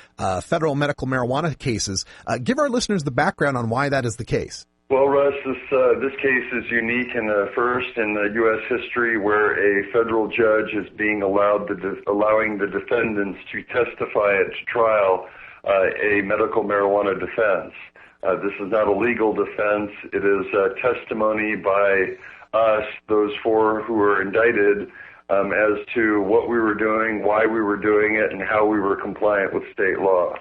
federal medical marijuana cases. Give our listeners the background on why that is the case. Well, Russ, this case is unique and first in U.S. history where a federal judge is being allowing the defendants to testify at trial a medical marijuana defense. This is not a legal defense. It is testimony by us, those four who were indicted, as to what we were doing, why we were doing it, and how we were compliant with state law.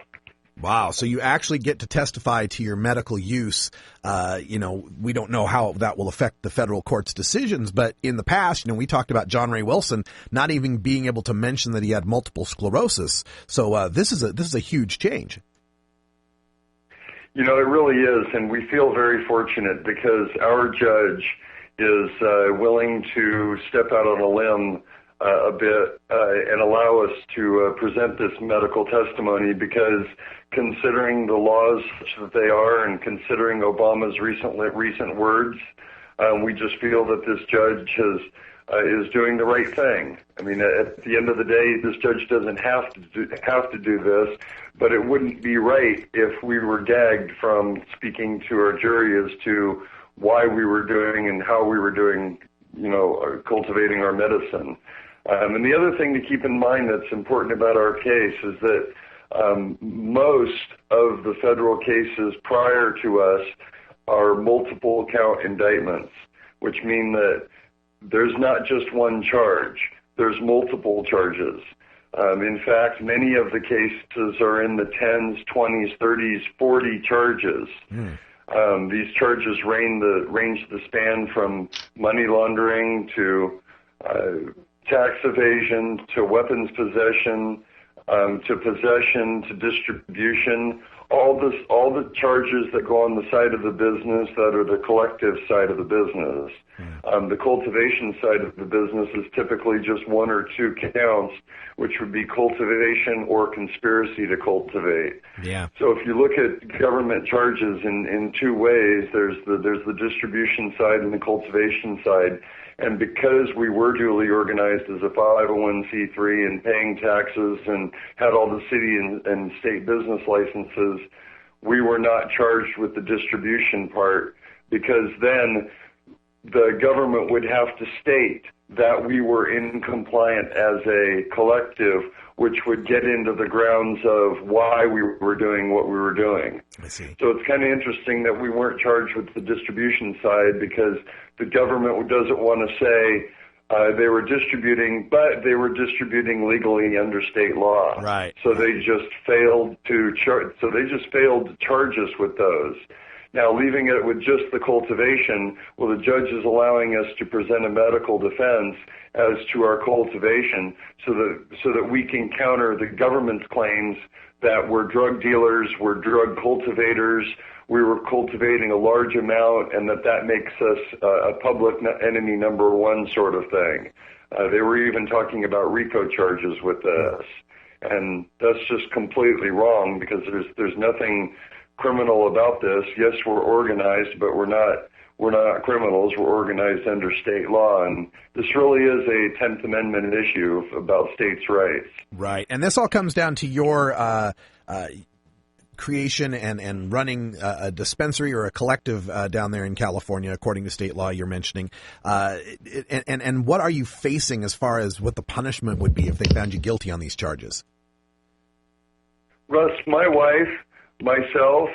Wow. So you actually get to testify to your medical use. We don't know how that will affect the federal court's decisions, but in the past, we talked about John Ray Wilson not even being able to mention that he had multiple sclerosis. So this is a huge change. It really is, and we feel very fortunate because our judge is willing to step out on a limb a bit and allow us to present this medical testimony because considering the laws that they are and considering Obama's recent words, we just feel that this judge is doing the right thing. I mean, at the end of the day, this judge doesn't have to do this, but it wouldn't be right if we were gagged from speaking to our jury as to why we were doing and how we were doing, cultivating our medicine. And the other thing to keep in mind that's important about our case is that most of the federal cases prior to us are multiple count indictments, which mean that there's not just one charge, there's multiple charges. In fact, many of the cases are in the 10s, 20s, 30s, 40 charges. These charges range the span from money laundering to tax evasion to weapons possession to possession to distribution. All the charges that go on the side of the business that are the collective side of the business. The cultivation side of the business is typically just one or two counts, which would be cultivation or conspiracy to cultivate. Yeah. So if you look at government charges in two ways, there's the distribution side and the cultivation side. And because we were duly organized as a 501c3 and paying taxes and had all the city and state business licenses, we were not charged with the distribution part because then the government would have to state that we were in compliant as a collective, which would get into the grounds of why we were doing what we were doing. I see. So it's kind of interesting that we weren't charged with the distribution side because the government doesn't want to say they were distributing, but they were distributing legally under state law. Right. So they just failed to charge us with those. Now, leaving it with just the cultivation, well, the judge is allowing us to present a medical defense as to our cultivation so that we can counter the government's claims that we're drug dealers, we're drug cultivators, we were cultivating a large amount, and that makes us a public enemy number one sort of thing. They were even talking about RICO charges with this, and that's just completely wrong because there's nothing criminal about this. Yes, we're organized, but we're we're not criminals. We're organized under state law. And this really is a 10th Amendment issue about states' rights. Right. And this all comes down to your creation and running a dispensary or a collective down there in California, according to state law you're mentioning. And what are you facing as far as what the punishment would be if they found you guilty on these charges? Russ, my wife, myself,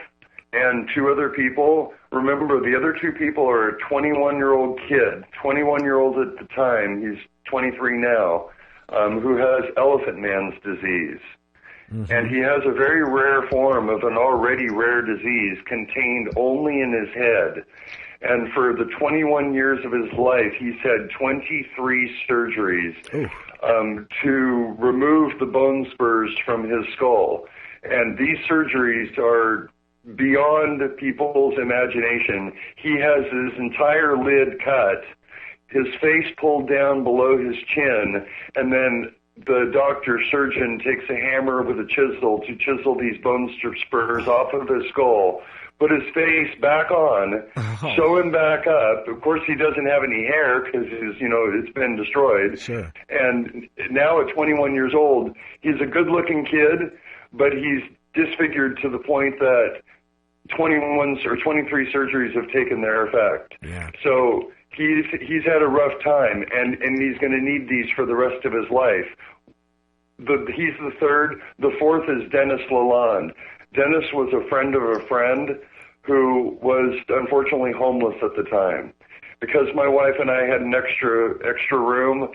and 2 other people. Remember, the other 2 people are a 21-year-old kid, 21-year-old at the time. He's 23 now, who has elephant man's disease. And he has a very rare form of an already rare disease contained only in his head. And for the 21 years of his life, he's had 23 surgeries to remove the bone spurs from his skull. And these surgeries are beyond people's imagination. He has his entire lid cut, his face pulled down below his chin, and then the surgeon takes a hammer with a chisel to chisel these bone spurs off of his skull, put his face back on, sew him back up. Of course, he doesn't have any hair because it's been destroyed. Sure. And now at 21 years old, he's a good-looking kid, but he's disfigured to the point that 21 or 23 surgeries have taken their effect. Yeah. So he's had a rough time, and he's going to need these for the rest of his life. He's the third. The fourth is Dennis Lalonde. Dennis was a friend of a friend who was unfortunately homeless at the time. Because my wife and I had an extra room,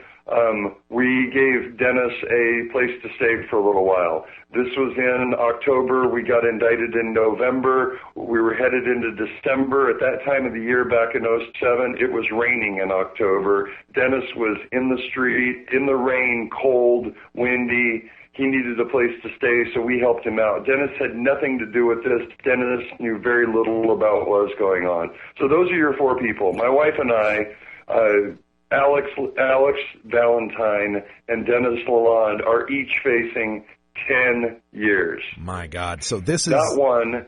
we gave Dennis a place to stay for a little while. This was in October. We got indicted in November. We were headed into December. At that time of the year, back in 2007, it was raining in October. Dennis was in the street, in the rain, cold, windy. He needed a place to stay, so we helped him out. Dennis had nothing to do with this. Dennis knew very little about what was going on. So those are your 4 people. My wife and I, Alex Valentine and Dennis Lalonde, are each facing 10 years. My God. So this is... Not 1,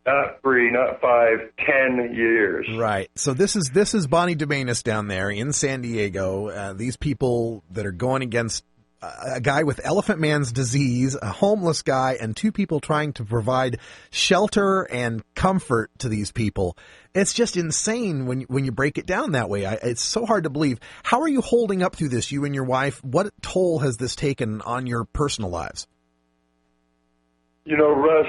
not 3, not 5, 10 years. Right. So this is Bonnie Dumanis down there in San Diego. These people that are going against a guy with elephant man's disease, a homeless guy, and 2 people trying to provide shelter and comfort to these people. It's just insane when you break it down that way. It's so hard to believe. How are you holding up through this, you and your wife? What toll has this taken on your personal lives? Russ,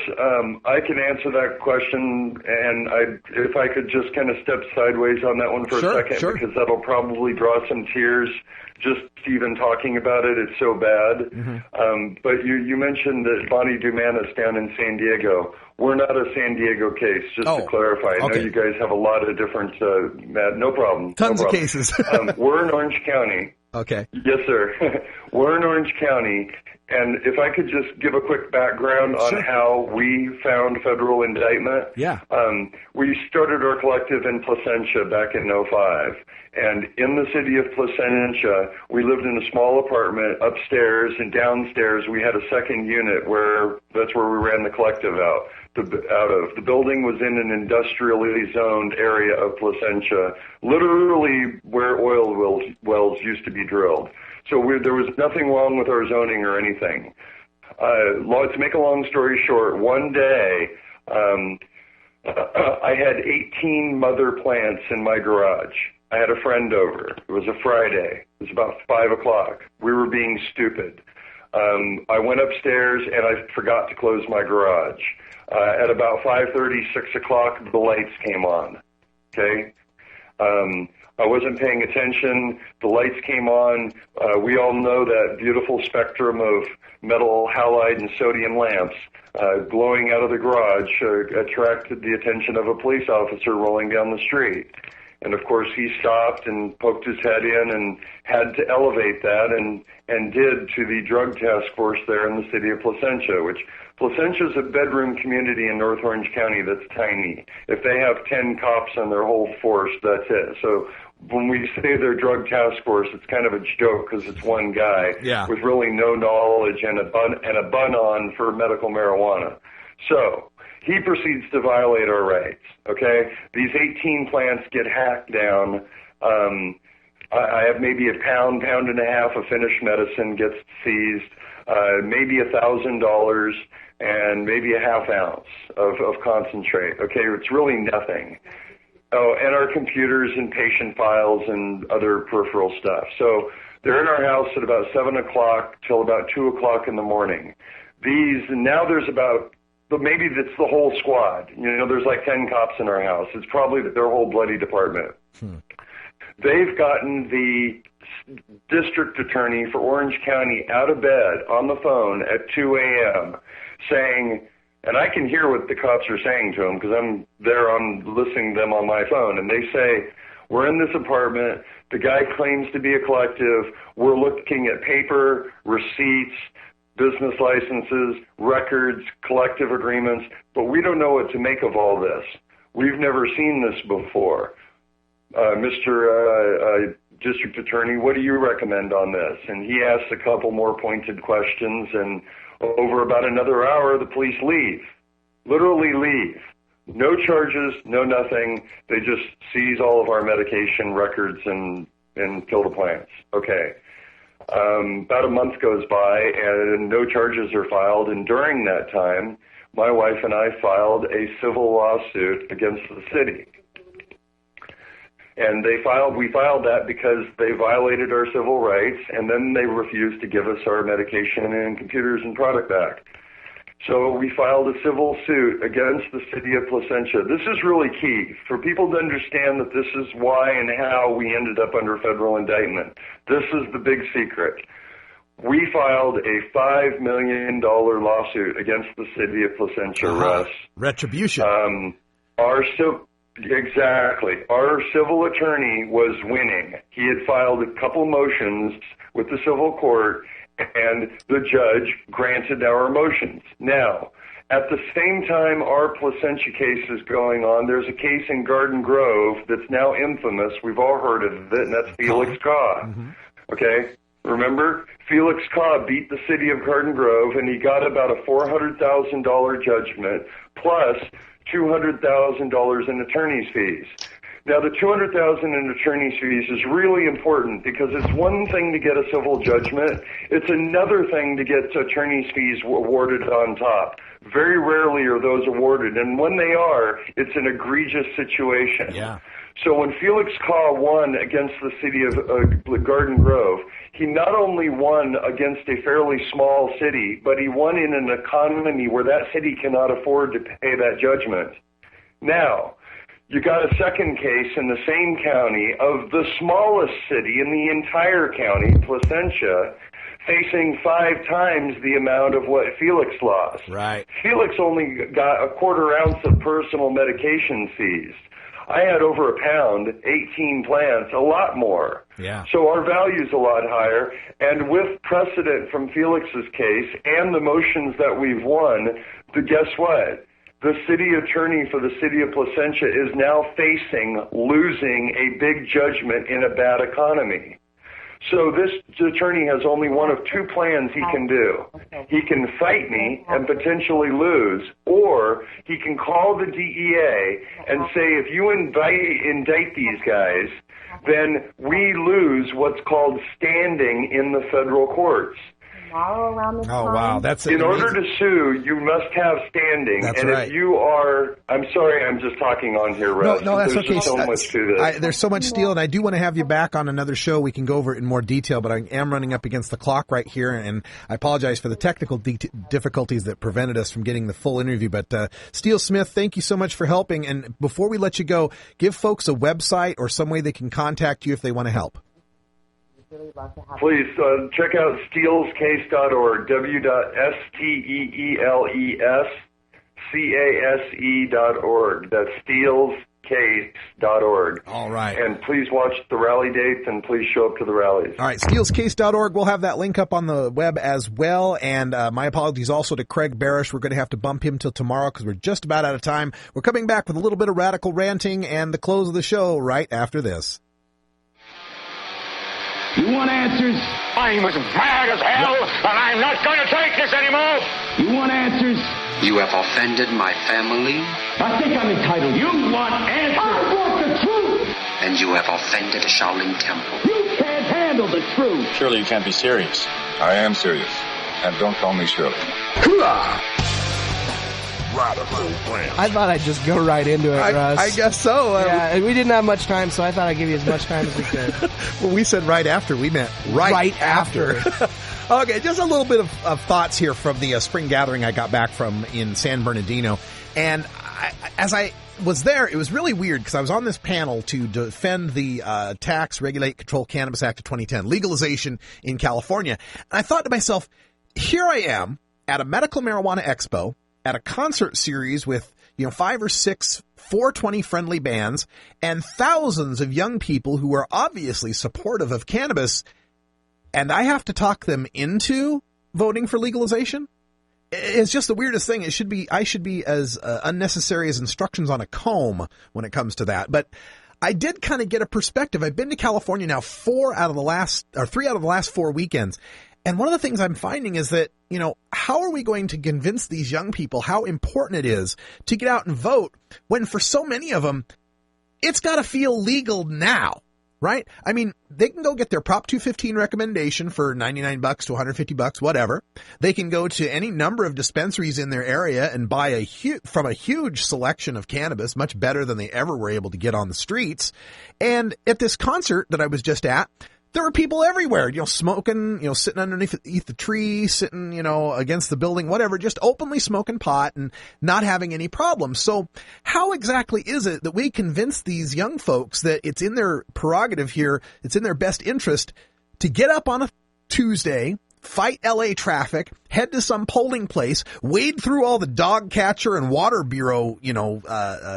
I can answer that question, and if I could just kind of step sideways on that one for a second, because that'll probably draw some tears just even talking about it. It's so bad. But you mentioned that Bonnie Dumanis down in San Diego. We're not a San Diego case, just to clarify. I know you guys have a lot of different, no problem. Tons of cases. We're in Orange County. Okay. Yes, sir. We're in Orange County, and if I could just give a quick background on how we found federal indictment. Yeah. We started our collective in Placentia back in 2005, and in the city of Placentia, we lived in a small apartment upstairs, and downstairs we had a second unit that's where we ran the collective out of. The building was in an industrially zoned area of Placentia, literally where oil wells used to be drilled. So there was nothing wrong with our zoning or anything. To make a long story short, one day I had 18 mother plants in my garage. I had a friend over. It was a Friday. It was about 5 o'clock. We were being stupid. I went upstairs and I forgot to close my garage. At about 5:30, 6 o'clock, the lights came on. Okay? I wasn't paying attention. The lights came on. We all know that beautiful spectrum of metal halide and sodium lamps glowing out of the garage attracted the attention of a police officer rolling down the street. And of course, he stopped and poked his head in and had to elevate that and did to the drug task force there in the city of Placentia, which Placentia is a bedroom community in North Orange County that's tiny. If they have 10 cops on their whole force, that's it. So when we say they're drug task force, it's kind of a joke because it's one guy with really no knowledge and a bun on for medical marijuana. So He proceeds to violate our rights, okay? These 18 plants get hacked down. I have maybe a pound and a half of finished medicine gets seized, maybe $1,000, and maybe a half ounce of concentrate, okay? It's really nothing. Oh, and our computers and patient files and other peripheral stuff. So they're in our house at about 7 o'clock till about 2 o'clock in the morning. Now there's about, but maybe it's the whole squad. You know, there's like 10 cops in our house. It's probably their whole bloody department. They've gotten the district attorney for Orange County out of bed on the phone at 2 a.m. saying, and I can hear what the cops are saying to him because I'm there on listening to them on my phone, and they say, we're in this apartment, the guy claims to be a collective, we're looking at paper, receipts, business licenses, records, collective agreements, but we don't know what to make of all this. We've never seen this before. Mr. District Attorney, what do you recommend on this? And he asks a couple more pointed questions, and over about another hour, the police leave. Literally leave. No charges, no nothing. They just seize all of our medication records and kill the plants. Okay. About a month goes by, and no charges are filed, and during that time, my wife and I filed a civil lawsuit against the city. And we filed that because they violated our civil rights, and then they refused to give us our medication and computers and product back. So we filed a civil suit against the city of Placentia. This is really key for people to understand that this is why and how we ended up under federal indictment. This is the big secret. We filed a $5 million lawsuit against the city of Placentia, Russ. Retribution. Exactly. Our civil attorney was winning. He had filed a couple motions with the civil court, and the judge granted our motions. Now, at the same time our Placentia case is going on, there's a case in Garden Grove that's now infamous. We've all heard of it, and that's Felix Kaw. Okay? Remember? Felix Kaw beat the city of Garden Grove, and he got about a $400,000 judgment plus $200,000 in attorney's fees. Now, the $200,000 in attorney's fees is really important because it's one thing to get a civil judgment. It's another thing to get attorney's fees awarded on top. Very rarely are those awarded, and when they are, it's an egregious situation. Yeah. So when Felix Kaw won against the city of Garden Grove, he not only won against a fairly small city, but he won in an economy where that city cannot afford to pay that judgment. Now, you got a second case in the same county of the smallest city in the entire county, Placentia, facing 5 times the amount of what Felix lost. Right. Felix only got a quarter ounce of personal medication seized. I had over a pound, 18 plants, a lot more. Yeah. So our value's a lot higher. And with precedent from Felix's case and the motions that we've won, guess what? The city attorney for the city of Placentia is now facing losing a big judgment in a bad economy. So this attorney has only one of 2 plans he can do. He can fight me and potentially lose, or he can call the DEA and say, if you indict these guys, then we lose what's called standing in the federal courts. Oh, wow. That's in order to sue, you must have standing. That's and right. If you are, I'm sorry, I'm just talking on here, Russ. No, that's There's okay. just so much to this. There's so much, Steele, and I do want to have you back on another show. We can go over it in more detail, but I am running up against the clock right here, and I apologize for the technical difficulties that prevented us from getting the full interview. But Steele Smith, thank you so much for helping. And before we let you go, give folks a website or some way they can contact you if they want to help. Please check out steelscase.org, w.steelescase.org. That's steelscase.org. All right. And please watch the rally dates and please show up to the rallies. All right, steelscase.org. We'll have that link up on the web as well. And my apologies also to Craig Barish. We're going to have to bump him till tomorrow because we're just about out of time. We're coming back with a little bit of radical ranting and the close of the show right after this. You want answers? I'm as mad as hell, and I'm not going to take this anymore. You want answers? You have offended my family. I think I'm entitled. You want answers. I want the truth. And you have offended Shaolin Temple. You can't handle the truth. Surely you can't be serious. I am serious. And don't call me Shirley. Radical plan. I thought I'd just go right into it, Russ. I guess so. Yeah, we didn't have much time, so I thought I'd give you as much time as we could. When we said right after, we meant right after. Okay, just a little bit of thoughts here from the spring gathering I got back from in San Bernardino. And as I was there, it was really weird because I was on this panel to defend the Tax, Regulate, Control Cannabis Act of 2010, legalization in California. And I thought to myself, here I am at a medical marijuana expo, at a concert series with, 5 or 6 420 friendly bands and thousands of young people who are obviously supportive of cannabis, and I have to talk them into voting for legalization? It's just the weirdest thing. I should be as unnecessary as instructions on a comb when it comes to that. But I did kind of get a perspective. I've been to California now 3 out of the last 4 weekends. And one of the things I'm finding is that, how are we going to convince these young people how important it is to get out and vote when for so many of them, it's got to feel legal now, right? I mean, they can go get their Prop 215 recommendation for $99 to $150, whatever. They can go to any number of dispensaries in their area and buy from a huge selection of cannabis, much better than they ever were able to get on the streets. And at this concert that I was just at, there were people everywhere, smoking, sitting underneath the tree, sitting, against the building, whatever, just openly smoking pot and not having any problems. So how exactly is it that we convince these young folks that it's in their prerogative here, it's in their best interest to get up on a Tuesday, fight LA traffic, head to some polling place, wade through all the dog catcher and water bureau,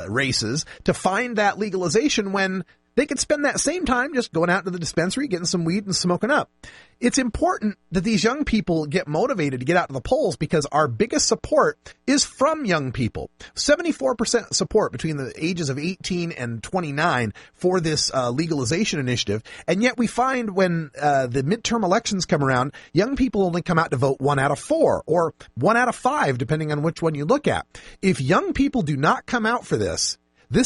races to find that legalization when they could spend that same time just going out to the dispensary, getting some weed and smoking up. It's important that these young people get motivated to get out to the polls because our biggest support is from young people. 74% support between the ages of 18 and 29 for this legalization initiative. And yet we find when the midterm elections come around, young people only come out to vote 1 out of 4 or 1 out of 5, depending on which one you look at. If young people do not come out for this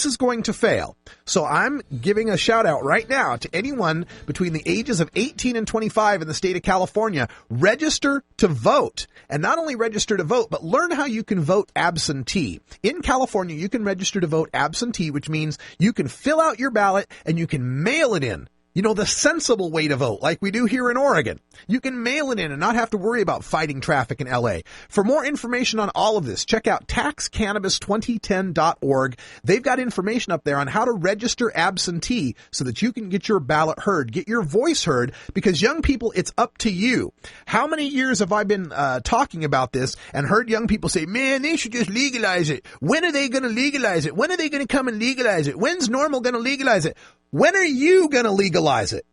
is going to fail. So I'm giving a shout out right now to anyone between the ages of 18 and 25 in the state of California. Register to vote. And not only register to vote, but learn how you can vote absentee. In California, you can register to vote absentee, which means you can fill out your ballot and you can mail it in. The sensible way to vote, like we do here in Oregon. You can mail it in and not have to worry about fighting traffic in LA. For more information on all of this, check out taxcannabis2010.org. They've got information up there on how to register absentee so that you can get your ballot heard, get your voice heard, because young people, it's up to you. How many years have I been talking about this and heard young people say, man, they should just legalize it. When are they going to legalize it? When are they going to come and legalize it? When's NORML going to legalize it? When are you going to legalize it?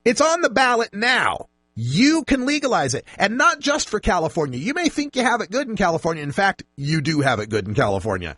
It's on the ballot now. You can legalize it. And not just for California. You may think you have it good in California. In fact, you do have it good in California.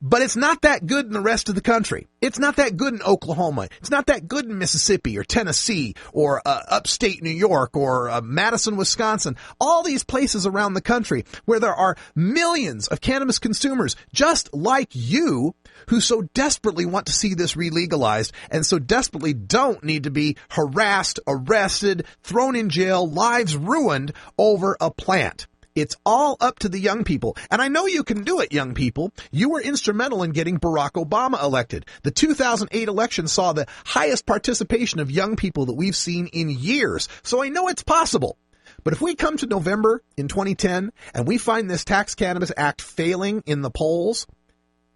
But it's not that good in the rest of the country. It's not that good in Oklahoma. It's not that good in Mississippi or Tennessee or upstate New York or Madison, Wisconsin. All these places around the country where there are millions of cannabis consumers just like you who so desperately want to see this re-legalized and so desperately don't need to be harassed, arrested, thrown in jail, lives ruined over a plant. It's all up to the young people. And I know you can do it, young people. You were instrumental in getting Barack Obama elected. The 2008 election saw the highest participation of young people that we've seen in years. So I know it's possible. But if we come to November in 2010 and we find this Tax Cannabis Act failing in the polls,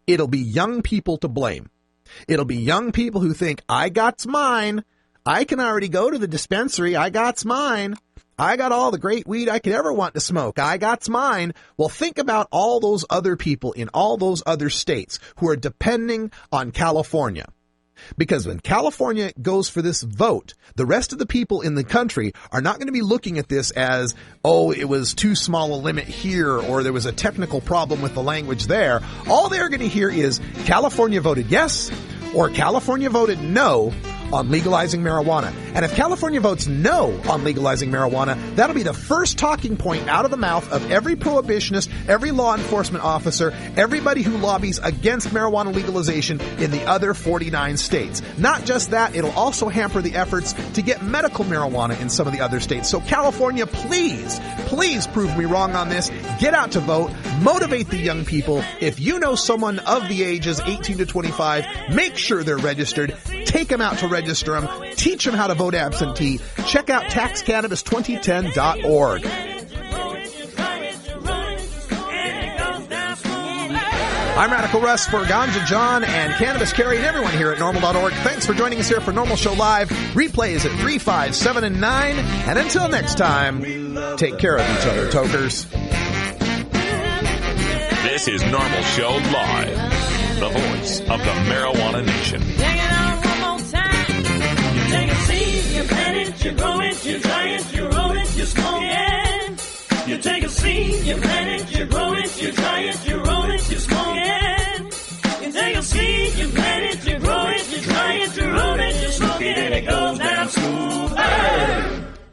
it'll be young people to blame. It'll be young people who think, I got's mine. I can already go to the dispensary. I got's mine. I got all the great weed I could ever want to smoke. I got's mine. Well, think about all those other people in all those other states who are depending on California. Because when California goes for this vote, the rest of the people in the country are not going to be looking at this as, oh, it was too small a limit here or there was a technical problem with the language there. All they're going to hear is California voted yes or California voted no on legalizing marijuana. And if California votes no on legalizing marijuana, that'll be the first talking point out of the mouth of every prohibitionist, every law enforcement officer, everybody who lobbies against marijuana legalization in the other 49 states. Not just that, it'll also hamper the efforts to get medical marijuana in some of the other states. So California, please prove me wrong on this. Get out to vote. Motivate the young people. If you know someone of the ages 18 to 25, make sure they're registered. Take them out to register them. Teach them how to vote absentee. Check out taxcannabis2010.org. I'm Radical Russ for Ganja John and Cannabis Carrie and everyone here at NORML.org. Thanks for joining us here for NORML Show Live. Replays at 3, 5, 7, and 9. And until next time, take care of each other, tokers. This is NORML Show Live, the voice of the marijuana nation. Take it out one more time. You take a seed, you plant it, you grow it, you dry it, you roll it, you smoke it. You take a seed, you plant it.